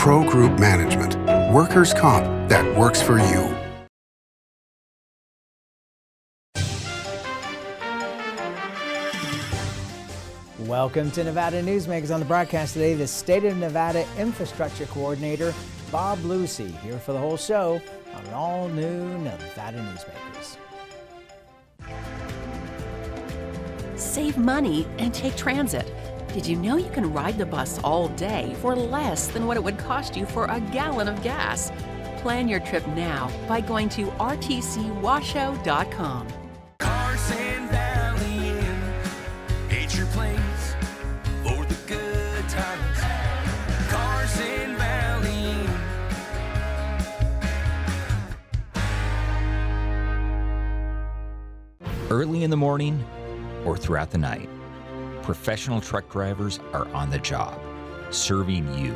Pro Group Management. Workers' comp that works for you. Welcome to Nevada Newsmakers. On the broadcast today, the State of Nevada Infrastructure Coordinator, Bob Lucey, here for the whole show on an all-new Nevada Newsmakers. Save money and take transit. Did you know you can ride the bus all day for less than what it would cost you for a gallon of gas? Plan your trip now by going to rtcwashoe.com. Carson Valley Inn, it's your place for the good times. Carson Valley Inn. Early in the morning or throughout the night, professional truck drivers are on the job, serving you,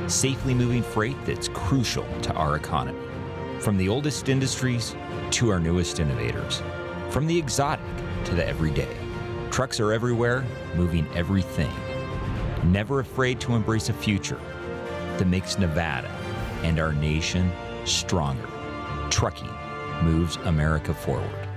safely moving freight that's crucial to our economy. From the oldest industries to our newest innovators, from the exotic to the everyday, trucks are everywhere, moving everything. Never afraid to embrace a future that makes Nevada and our nation stronger. Trucking moves America forward.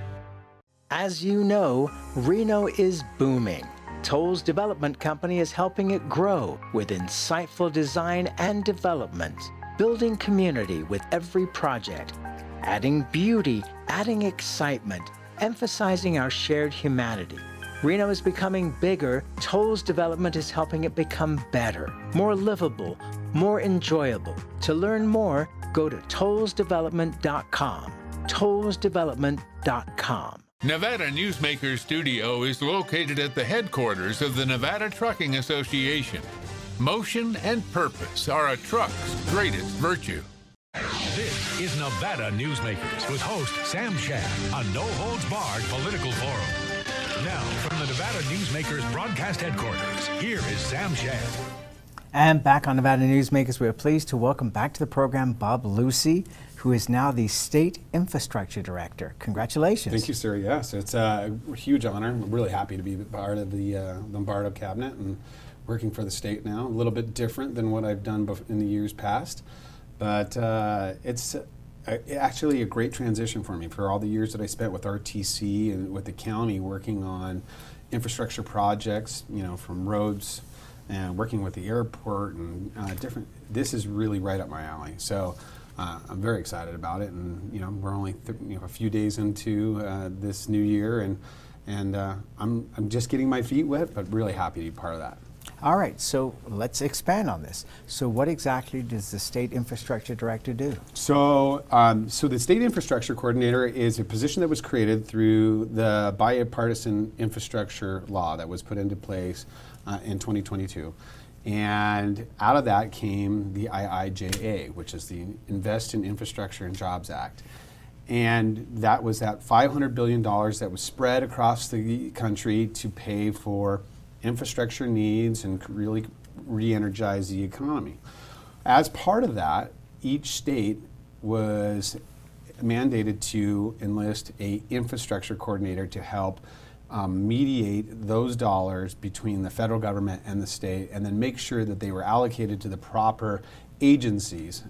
As you know, Reno is booming. Toll's development company is helping it grow with insightful design and development, building community with every project, adding beauty, adding excitement, emphasizing our shared humanity. Reno is becoming bigger. Toll's development is helping it become better, more livable, more enjoyable. To learn more, go to tollsdevelopment.com. tollsdevelopment.com. Nevada Newsmakers Studio is located at the headquarters of the Nevada Trucking Association. Motion and purpose are a truck's greatest virtue. This is Nevada Newsmakers with host Sam Shad, a no-holds-barred political forum. Now, from the Nevada Newsmakers broadcast headquarters, here is Sam Shad. And back on Nevada Newsmakers, we are pleased to welcome back to the program Bob Lucey, who is now the State Infrastructure Director. Congratulations. Thank you, sir. Yes, it's a huge honor. I'm really happy to be part of the Lombardo cabinet and working for the state now. A little bit different than what I've done in the years past, but it's actually a great transition for me for all the years that I spent with RTC and with the county working on infrastructure projects, you know, from roads and working with the airport and different. This is really right up my alley. So I'm very excited about it, and you know, we're only a few days into this new year, and I'm just getting my feet wet, but really happy to be part of that. All right, so let's expand on this. So what exactly does the State Infrastructure Director do? So, so the State Infrastructure Coordinator is a position that was created through the bipartisan infrastructure law that was put into place in 2022. And out of that came the IIJA, which is the Invest in Infrastructure and Jobs Act. And that was that $500 billion that was spread across the country to pay for infrastructure needs and really re-energize the economy. As part of that, each state was mandated to enlist an infrastructure coordinator to help mediate those dollars between the federal government and the state, and then make sure that they were allocated to the proper agencies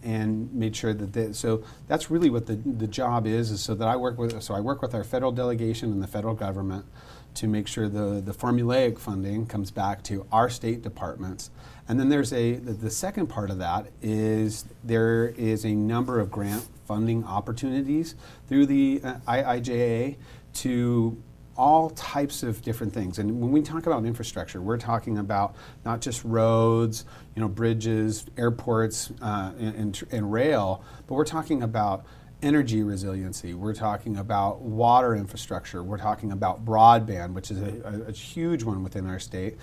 and made sure that so that's really what the job is so that I work with our federal delegation and the federal government to make sure the formulaic funding comes back to our state departments. And then there's the second part of that is there is a number of grant funding opportunities through the IIJA to all types of different things. And when we talk about infrastructure, we're talking about not just roads, you know, bridges, airports, and rail, but we're talking about energy resiliency. We're talking about water infrastructure. We're talking about broadband, which is a huge one within our state.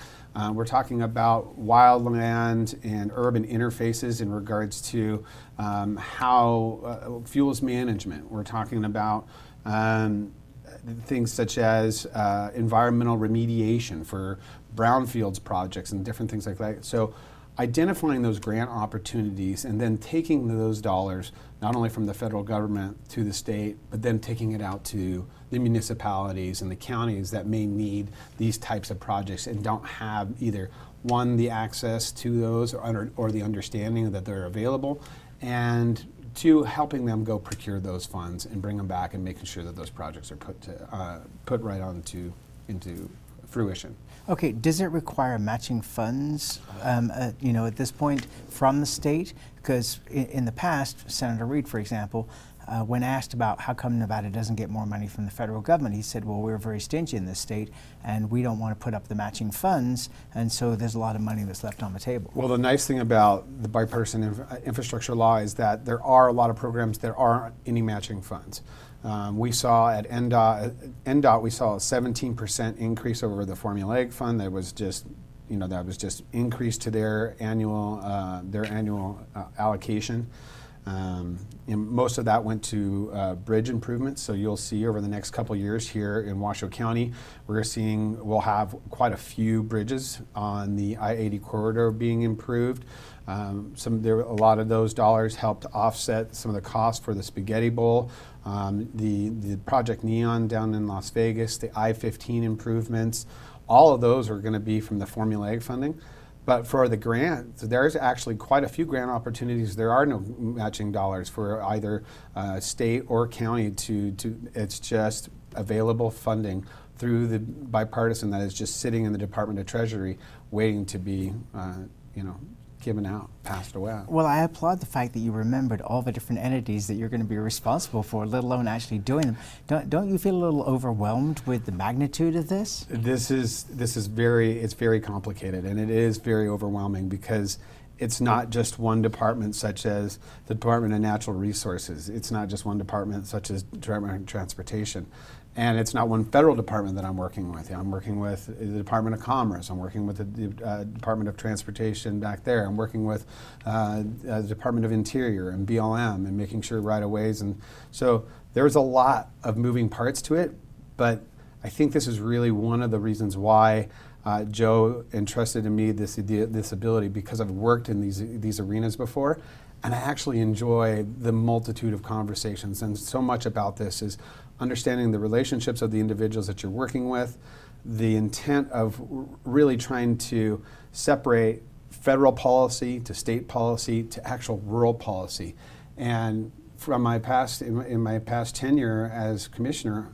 We're talking about wildland and urban interfaces in regards to how fuels management. We're talking about things such as environmental remediation for brownfields projects and different things like that. So identifying those grant opportunities and then taking those dollars not only from the federal government to the state, but then taking it out to the municipalities and the counties that may need these types of projects and don't have either one, the access to those or the understanding that they're available, and two, helping them go procure those funds and bring them back and making sure that those projects are put right into fruition. Okay, does it require matching funds, at this point from the state? Because in the past, Senator Reid, for example, when asked about how come Nevada doesn't get more money from the federal government, he said, well, we're very stingy in this state and we don't want to put up the matching funds, and so there's a lot of money that's left on the table. Well, the nice thing about the bipartisan infrastructure law is that there are a lot of programs that aren't any matching funds. We saw at NDOT, we saw a 17% increase over the formulaic fund that was just increased to their annual allocation. And most of that went to bridge improvements. So you'll see over the next couple years here in Washoe County, we'll have quite a few bridges on the I-80 corridor being improved. A lot of those dollars helped offset some of the costs for the Spaghetti Bowl. The Project Neon down in Las Vegas, the I-15 improvements, all of those are going to be from the formulaic funding. But for the grant, there's actually quite a few grant opportunities. There are no matching dollars for either state or county it's just available funding through the bipartisan that is just sitting in the Department of Treasury waiting to be, given out, passed away. Well, I applaud the fact that you remembered all the different entities that you're going to be responsible for, let alone actually doing them. Don't you feel a little overwhelmed with the magnitude of this? This is very complicated, and it is very overwhelming because it's not just one department such as the Department of Natural Resources. It's not just one department such as Department of Transportation. And it's not one federal department that I'm working with. I'm working with the Department of Commerce. I'm working with the Department of Transportation back there. I'm working with the Department of Interior and BLM and making sure right-of-ways. And so there's a lot of moving parts to it, but I think this is really one of the reasons why Joe entrusted in me this ability, because I've worked in these arenas before. And I actually enjoy the multitude of conversations, and so much about this is understanding the relationships of the individuals that you're working with, the intent of really trying to separate federal policy to state policy to actual rural policy. And from my past, in my past tenure as commissioner,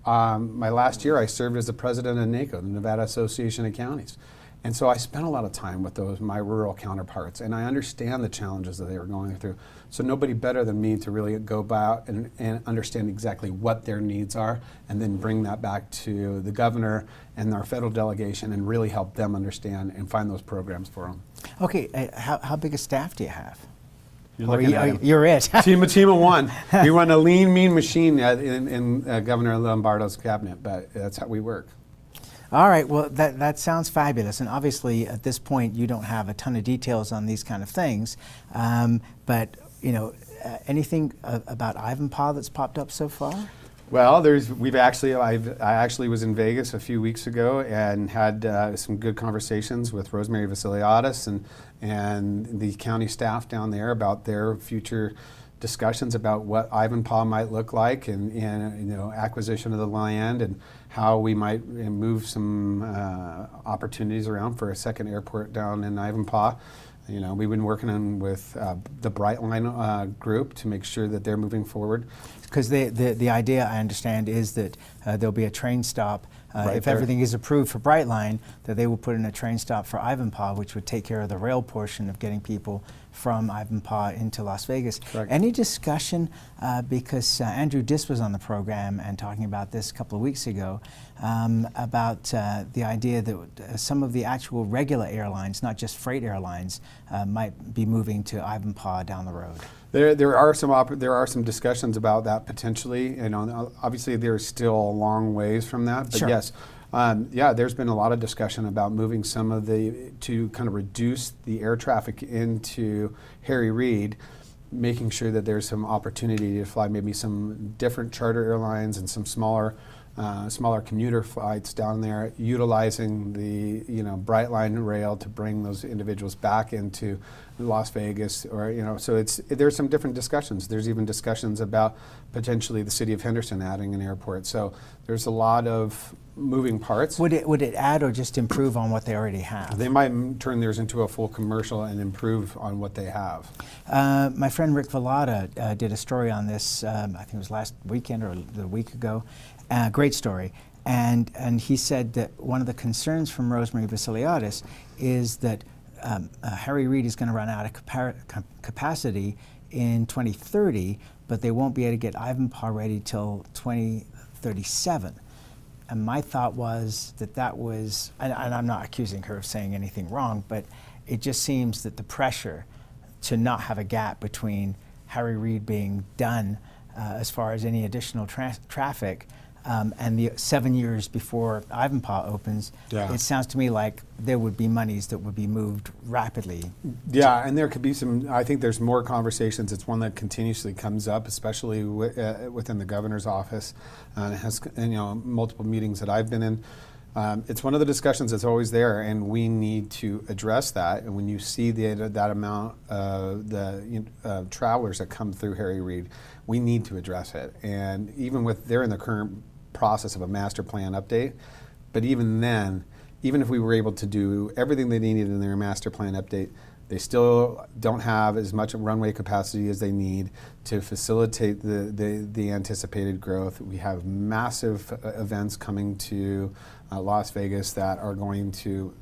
my last year I served as the president of NACO, the Nevada Association of Counties. And so I spent a lot of time with my rural counterparts, and I understand the challenges that they were going through. So nobody better than me to really go about and understand exactly what their needs are, and then bring that back to the governor and our federal delegation and really help them understand and find those programs for them. Okay, how big a staff do you have? You're it. team of one. We run a lean, mean machine in Governor Lombardo's cabinet, but that's how we work. All right, well, that sounds fabulous, and obviously at this point you don't have a ton of details on these kind of things, but anything about Ivanpah that's popped up so far? Well, I actually was in Vegas a few weeks ago and had some good conversations with Rosemary Vasiliadis and the county staff down there about their future discussions about what Ivanpah might look like, and acquisition of the land and how we might move some opportunities around for a second airport down in Ivanpah. We've been working with the Brightline group to make sure that they're moving forward. Because the idea, I understand, is that there'll be a train stop. If everything is approved for Brightline, that they will put in a train stop for Ivanpah, which would take care of the rail portion of getting people from Ivanpah into Las Vegas. Correct. Any discussion, because Andrew Diss was on the program and talking about this a couple of weeks ago, about the idea that some of the actual regular airlines, not just freight airlines, might be moving to Ivanpah down the road? There are some discussions about that potentially. Obviously there's still a long ways from that, but sure. Yes, there's been a lot of discussion about moving some of to kind of reduce the air traffic into Harry Reid, making sure that there's some opportunity to fly maybe some different charter airlines and some smaller commuter flights down there, utilizing the Brightline rail to bring those individuals back into Las Vegas, or so there's some different discussions. There's even discussions about potentially the city of Henderson adding an airport. So there's a lot of moving parts. Would it add or just improve on what they already have? They might turn theirs into a full commercial and improve on what they have. My friend Rick Vallada did a story on this, I think it was last weekend or the week ago. Great story. And he said that one of the concerns from Rosemary Vasiliadis is that Harry Reid is going to run out of capacity in 2030, but they won't be able to get Ivanpah ready till 2037. And my thought was that was, and I'm not accusing her of saying anything wrong, but it just seems that the pressure to not have a gap between Harry Reid being done as far as any additional traffic and the 7 years before Ivanpah opens, Yeah. it sounds to me like there would be monies that would be moved rapidly. Yeah, and there could be I think there's more conversations. It's one that continuously comes up, especially within the governor's office. It has multiple meetings that I've been in. It's one of the discussions that's always there, and we need to address that. And when you see that amount of the travelers that come through Harry Reid, we need to address it. And even they're in the current process of a master plan update, but even then, even if we were able to do everything they needed in their master plan update, they still don't have as much runway capacity as they need to facilitate the anticipated growth. We have massive events coming to Las Vegas that are going to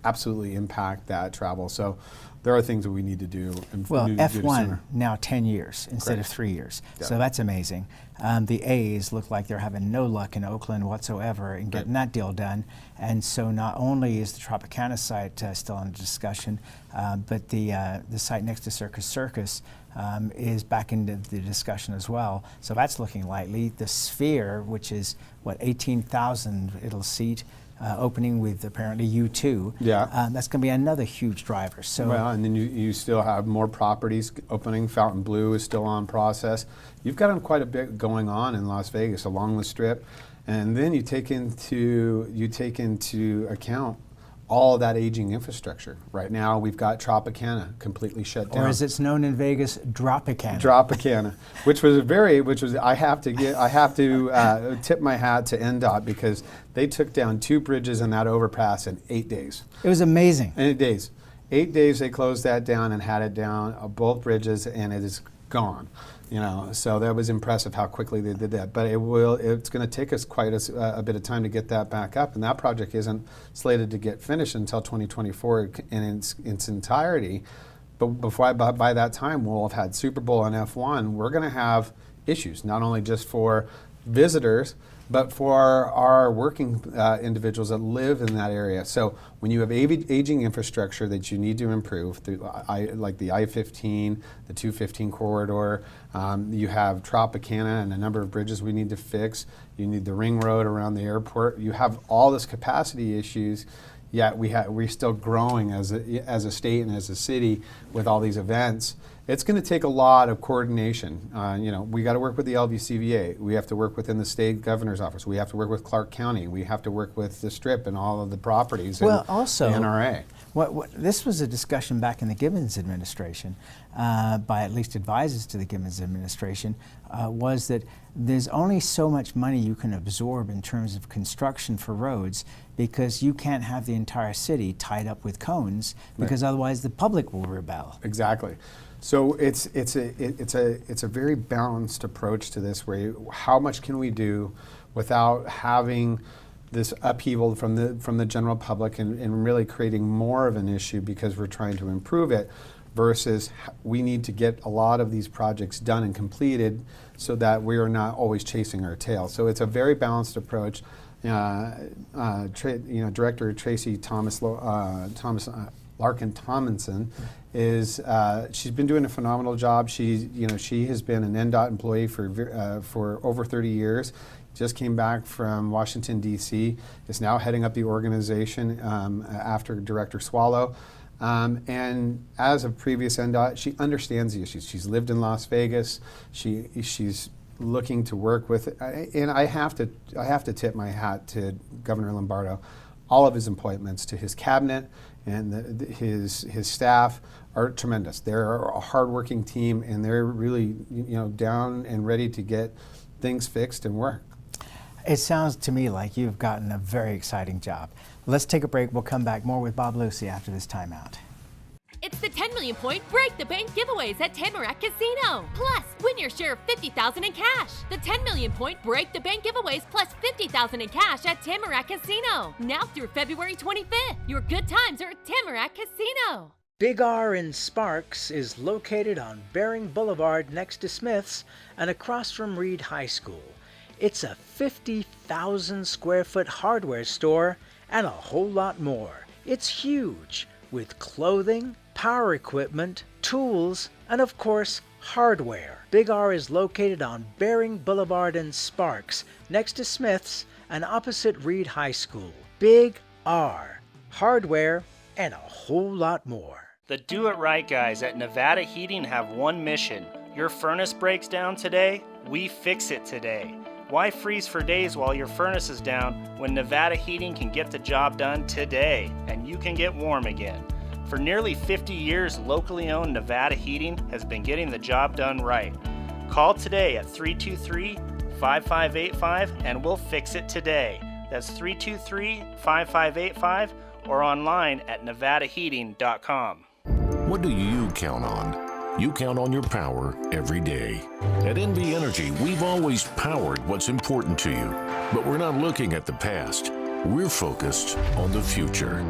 absolutely impact that travel. So there are things that we need to do. And Well, need to do F1 sooner. now 10 years instead Correct. of 3 years. Yeah. So that's amazing. The A's look like they're having no luck in Oakland whatsoever in getting that deal done. And so not only is the Tropicana site still under discussion, but the site next to Circus is back into the discussion as well. So that's looking likely. The Sphere, which is, 18,000 it'll seat, opening with apparently U2. Yeah. That's going to be another huge driver. So Well, and then you still have more properties opening. Fountain Blue is still on process. You've got quite a bit going on in Las Vegas along the Strip, and then you take into account all of that aging infrastructure. Right now, we've got Tropicana completely shut down. or as it's known in Vegas, Dropicana. Tropicana, which was I have to tip my hat to NDOT, because they took down 2 bridges in that overpass in 8 days. It was amazing. 8 days. 8 days they closed that down and had it down, both bridges, and it is gone. So that was impressive how quickly they did that. But it's going to take us quite a bit of time to get that back up, and that project isn't slated to get finished until 2024 in its entirety. But by that time, we'll have had Super Bowl and F1. We're going to have issues, not only just for visitors, but for our working individuals that live in that area. So when you have aging infrastructure that you need to improve, through like the I-15, the 215 corridor, you have Tropicana and a number of bridges we need to fix. You need the ring road around the airport. You have all this capacity issues, yet we're still growing as a state and as a city with all these events. It's going to take a lot of coordination. We got to work with the LVCVA. We have to work within the state governor's office. We have to work with Clark County. We have to work with the Strip and all of the properties. Well, and also, the NRA. This was a discussion back in the Gibbons administration, by at least advisors to the Gibbons administration, was that there's only so much money you can absorb in terms of construction for roads, because you can't have the entire city tied up with cones, because otherwise the public will rebel. Exactly. So it's a very balanced approach to this, where how much can we do without having this upheaval from the general public and really creating more of an issue because we're trying to improve it, versus we need to get a lot of these projects done and completed so that we are not always chasing our tail. So it's a very balanced approach. Director Tracy Larkin Tomlinson she's been doing a phenomenal job. She has been an NDOT employee for over 30 years. Just came back from Washington, D.C., is now heading up the organization after Director Swallow. And as a previous NDOT, she understands the issues. She's lived in Las Vegas. She's looking to work with, and I have to tip my hat to Governor Lombardo. All of his appointments to his cabinet and his staff are tremendous. They're a hardworking team, and they're really down and ready to get things fixed and work. It sounds to me like you've gotten a very exciting job. Let's take a break. We'll come back more with Bob Lucey after this timeout. It's the 10 million point Break the Bank giveaways at Tamarack Casino. Plus, win your share of $50,000 in cash. The 10 million point Break the Bank giveaways plus $50,000 in cash at Tamarack Casino. Now through February 25th. Your good times are at Tamarack Casino. Big R in Sparks is located on Bering Boulevard next to Smith's and across from Reed High School. It's a 50,000 square foot hardware store and a whole lot more. It's huge, with clothing, power equipment, tools, and of course, hardware. Big R is located on Bering Boulevard in Sparks, next to Smith's and opposite Reed High School. Big R, hardware, and a whole lot more. The Do It Right guys at Nevada Heating have one mission. Your furnace breaks down today, we fix it today. Why freeze for days while your furnace is down when Nevada Heating can get the job done today and you can get warm again? For nearly 50 years, locally owned Nevada Heating has been getting the job done right. Call today at 323-5585 and we'll fix it today. That's 323-5585 or online at nevadaheating.com. What do you count on? You count on your power every day. At NV Energy, we've always powered what's important to you, but we're not looking at the past. We're focused on the future.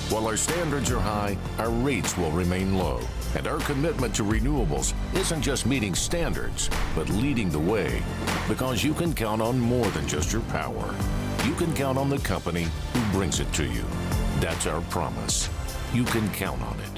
While our standards are high, our rates will remain low, and our commitment to renewables isn't just meeting standards, but leading the way, because you can count on more than just your power. You can count on the company who brings it to you. That's our promise. You can count on it.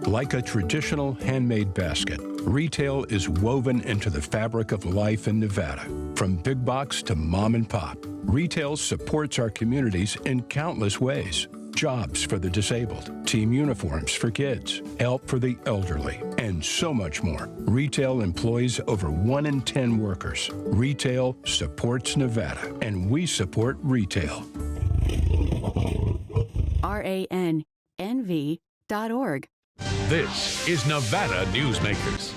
Like a traditional handmade basket, retail is woven into the fabric of life in Nevada. From big box to mom and pop, retail supports our communities in countless ways. Jobs for the disabled, team uniforms for kids, help for the elderly, and so much more. Retail employs over 1 in 10 workers. Retail supports Nevada, and we support retail. RANNV.org. This is Nevada Newsmakers.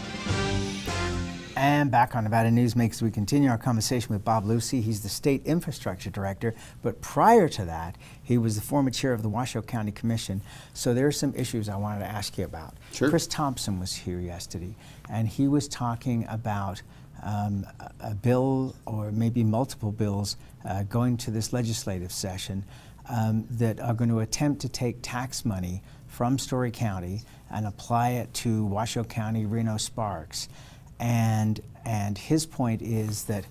And back on Nevada Newsmakers, we continue our conversation with Bob Lucey. He's the State Infrastructure Director, but prior to that, he was the former chair of the Washoe County Commission. So there are some issues I wanted to ask you about. Sure. Chris Thompson was here yesterday, and he was talking about a bill, or maybe multiple bills, going to this legislative session that are going to attempt to take tax money from Story County and apply it to Washoe County, Reno Sparks. And his point is that,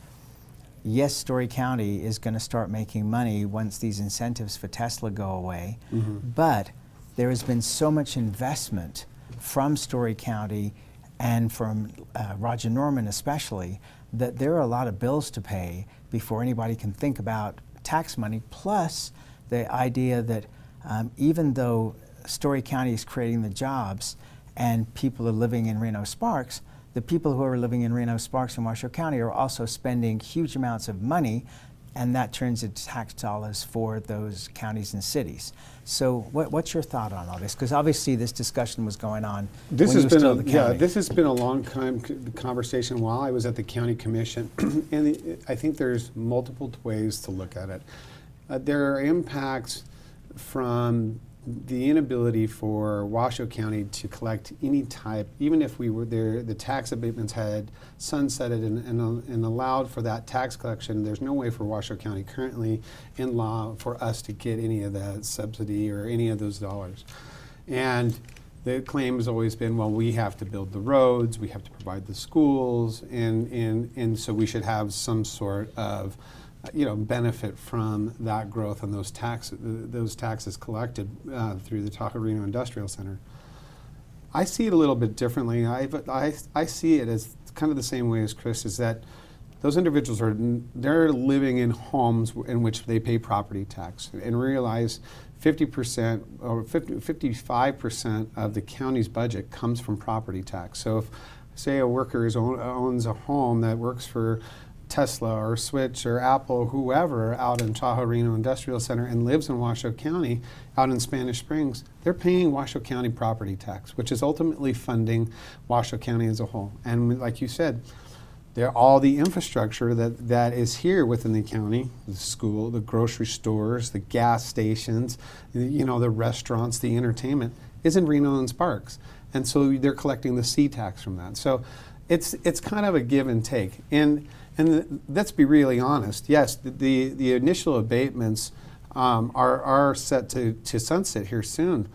yes, Story County is going to start making money once these incentives for Tesla go away, but there has been so much investment from Story County and from Roger Norman especially, that there are a lot of bills to pay before anybody can think about tax money, plus the idea that even though Story County is creating the jobs and people are living in Reno Sparks, the people who are living in Reno Sparks and Washoe County are also spending huge amounts of money, and that turns into tax dollars for those counties and cities. So what's your thought on all this? Because obviously this discussion was going on This when has you were been still a, the yeah, county. this has been a long time conversation while I was at the county commission, and I think there's multiple ways to look at it. There are impacts from the inability for Washoe County to collect any type, even if we were there, the tax abatements had sunsetted and allowed for that tax collection. There's no way for Washoe County currently in law for us to get any of that subsidy or any of those dollars. And the claim has always been, well, we have to build the roads, we have to provide the schools, and so we should have some sort of benefit from that growth and those taxes collected through the Tahoe Reno Industrial Center. I see it a little bit differently. I see it as kind of the same way as Chris, is that those individuals they're living in homes in which they pay property tax, and realize 50% or 55% of the county's budget comes from property tax. So if, say, a worker owns a home that works for Tesla or Switch or Apple or whoever out in Tahoe Reno Industrial Center and lives in Washoe County, out in Spanish Springs, they're paying Washoe County property tax, which is ultimately funding Washoe County as a whole. And like you said, all the infrastructure that is here within the county, the school, the grocery stores, the gas stations, the restaurants, the entertainment, is in Reno and Sparks. And so they're collecting the C tax from that. So it's kind of a give and take. And let's be really honest. Yes, the initial abatements are set to sunset here soon.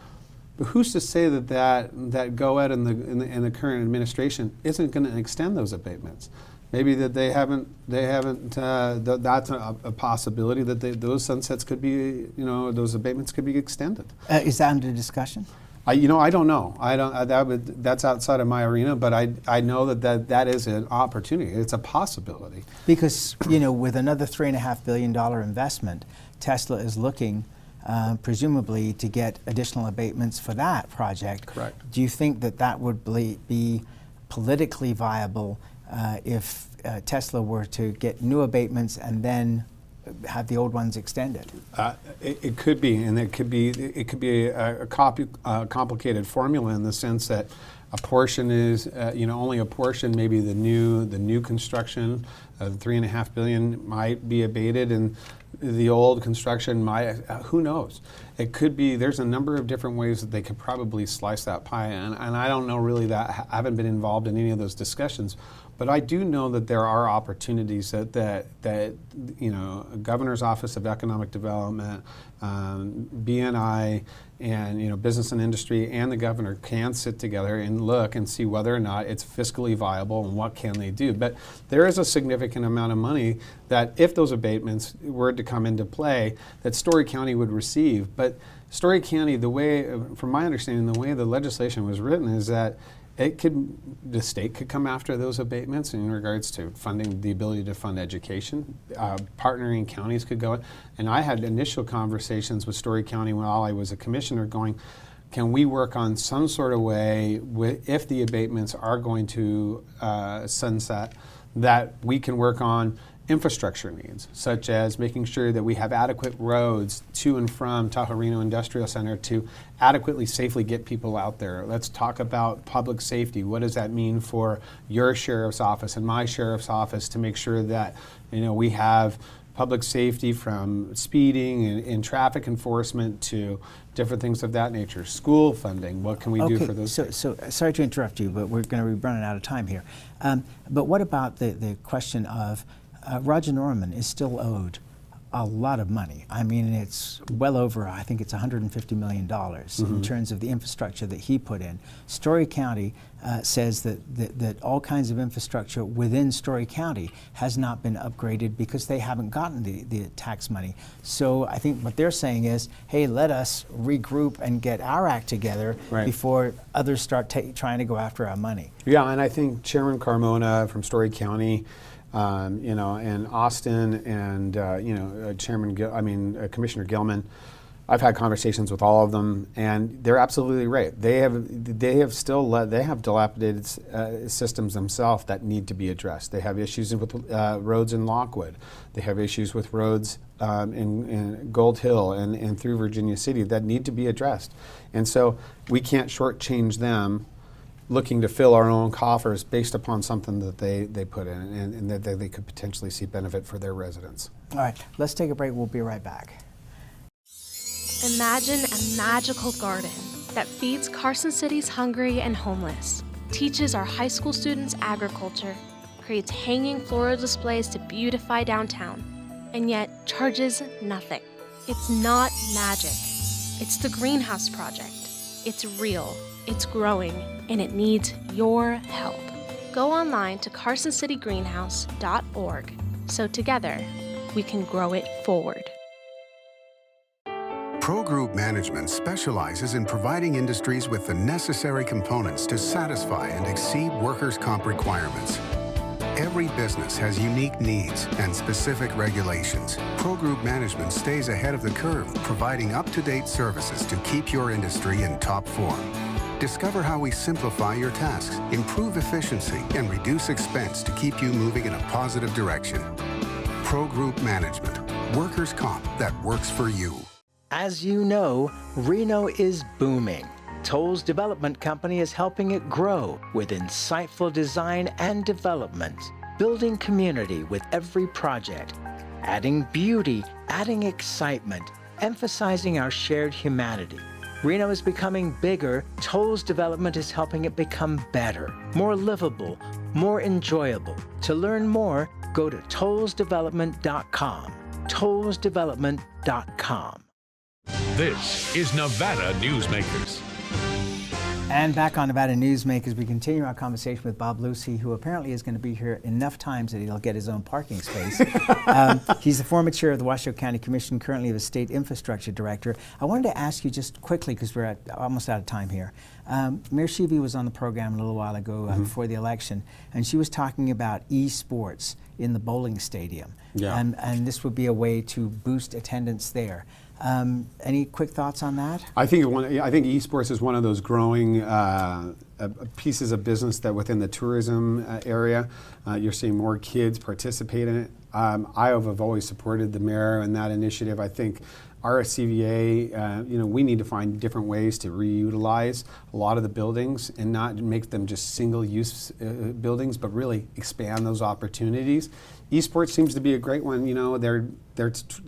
But who's to say that GOED and the current administration isn't going to extend those abatements? Maybe that they haven't. That's a possibility that those sunsets could be, those abatements could be extended. Is that under discussion? I don't know. That's outside of my arena, but I know that is an opportunity. It's a possibility. Because with another $3.5 billion investment, Tesla is looking, presumably, to get additional abatements for that project. Correct. Do you think that would be politically viable if Tesla were to get new abatements and then have the old ones extended? It could be, and it could be a complicated formula in the sense that a portion is, only a portion, maybe the new construction, the $3.5 billion might be abated, and the old construction might. Who knows? It could be. There's a number of different ways that they could probably slice that pie, and I don't know really that. I haven't been involved in any of those discussions. But I do know that there are opportunities that Governor's Office of Economic Development, BNI, and Business and Industry, and the governor can sit together and look and see whether or not it's fiscally viable and what can they do. But there is a significant amount of money that, if those abatements were to come into play, that Story County would receive. But Story County, from my understanding, the way the legislation was written is that the state could come after those abatements in regards to funding, the ability to fund education. Partnering counties could go in. And I had initial conversations with Story County while I was a commissioner going, can we work on some sort of way, if the abatements are going to sunset, that we can work on infrastructure needs, such as making sure that we have adequate roads to and from Tahoe Reno Industrial Center to adequately safely get people out there. Let's talk about public safety. What does that mean for your sheriff's office and my sheriff's office to make sure that we have public safety, from speeding and traffic enforcement to different things of that nature. School funding, what can we do for those things? So sorry to interrupt you, but we're going to be running out of time here. But what about the question of Roger Norman is still owed a lot of money. I mean, it's well over, I think it's $150 million in terms of the infrastructure that he put in. Story County says that all kinds of infrastructure within Story County has not been upgraded because they haven't gotten the tax money. So I think what they're saying is, hey, let us regroup and get our act together before others start trying to go after our money. Yeah, and I think Chairman Carmona from Story County, and Austin, and Commissioner Gilman. I've had conversations with all of them, and they're absolutely right. They have dilapidated systems themselves that need to be addressed. They have issues with roads in Lockwood. They have issues with roads in Gold Hill and through Virginia City that need to be addressed. And so we can't shortchange them looking to fill our own coffers based upon something that they put in and that they could potentially see benefit for their residents. All right, let's take a break. We'll be right back. Imagine a magical garden that feeds Carson City's hungry and homeless, teaches our high school students agriculture, creates hanging floral displays to beautify downtown, and yet charges nothing. It's not magic. It's the Greenhouse Project. It's real. It's growing, and it needs your help. Go online to carsоncitygreenhouse.org so together we can grow it forward. Pro Group Management specializes in providing industries with the necessary components to satisfy and exceed workers' comp requirements. Every business has unique needs and specific regulations. Pro Group Management stays ahead of the curve, providing up-to-date services to keep your industry in top form. Discover how we simplify your tasks, improve efficiency, and reduce expense to keep you moving in a positive direction. Pro Group Management. Workers' comp that works for you. As you know, Reno is booming. Toll's development company is helping it grow with insightful design and development, building community with every project, adding beauty, adding excitement, emphasizing our shared humanity. Reno is becoming bigger. Toll's development is helping it become better, more livable, more enjoyable. To learn more, go to tollsdevelopment.com. tollsdevelopment.com. This is Nevada Newsmakers. And back on Nevada Newsmakers, we continue our conversation with Bob Lucey, who apparently is going to be here enough times that he'll get his own parking space. He's the former chair of the Washoe County Commission, currently the state infrastructure director. I wanted to ask you just quickly, because we're almost out of time here. Mayor Sheevy was on the program a little while ago before the election, and she was talking about e-sports in the bowling stadium. Yeah. And this would be a way to boost attendance there. Any quick thoughts on that? I think esports is one of those growing pieces of business that within the tourism area, you're seeing more kids participate in it. I have always supported the mayor in that initiative. I think our CVA, we need to find different ways to reutilize a lot of the buildings and not make them just single-use buildings, but really expand those opportunities. Esports seems to be a great one. They're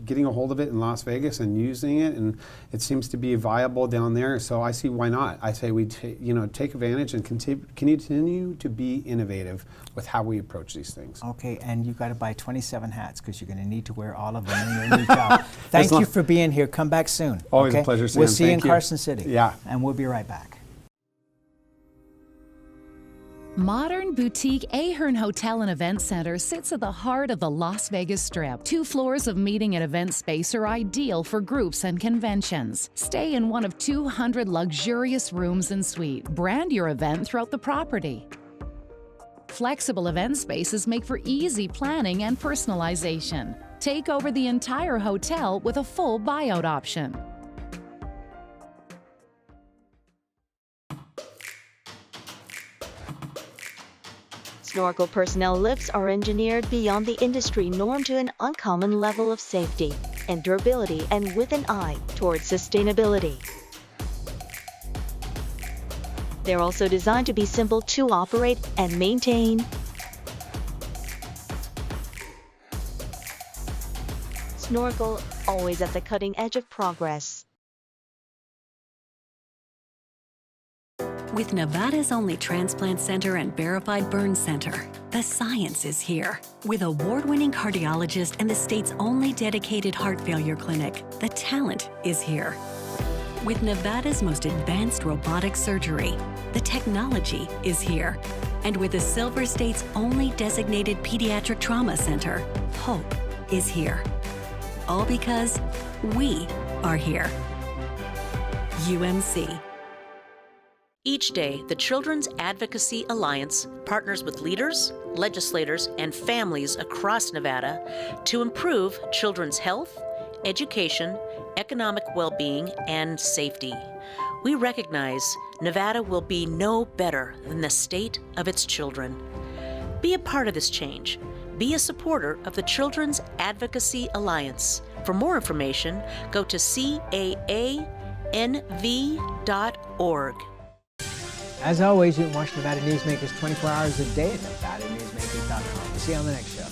getting a hold of it in Las Vegas and using it, and it seems to be viable down there. So I see why not. I say we take advantage and continue to be innovative with how we approach these things. Okay, and you've got to buy 27 hats because you're going to need to wear all of them in your new job. Thank you for being here. Come back soon. Always a pleasure, Sam. We'll see you in Thank you. Carson City. Yeah. And we'll be right back. Modern boutique Ahern Hotel and Event Center sits at the heart of the Las Vegas Strip. 2 floors of meeting and event space are ideal for groups and conventions. Stay in one of 200 luxurious rooms and suites. Brand your event throughout the property. Flexible event spaces make for easy planning and personalization. Take over the entire hotel with a full buyout option. Snorkel personnel lifts are engineered beyond the industry norm to an uncommon level of safety and durability, and with an eye towards sustainability. They're also designed to be simple to operate and maintain. Snorkel, always at the cutting edge of progress. With Nevada's only transplant center and verified burn center, the science is here. With award-winning cardiologist and the state's only dedicated heart failure clinic, the talent is here. With Nevada's most advanced robotic surgery, the technology is here. And with the Silver State's only designated pediatric trauma center, hope is here. All because we are here. UMC. Each day, the Children's Advocacy Alliance partners with leaders, legislators, and families across Nevada to improve children's health, education, economic well-being, and safety. We recognize Nevada will be no better than the state of its children. Be a part of this change. Be a supporter of the Children's Advocacy Alliance. For more information, go to caanv.org. As always, you can watch Nevada Newsmakers 24 hours a day at NevadaNewsmakers.com. See you on the next show.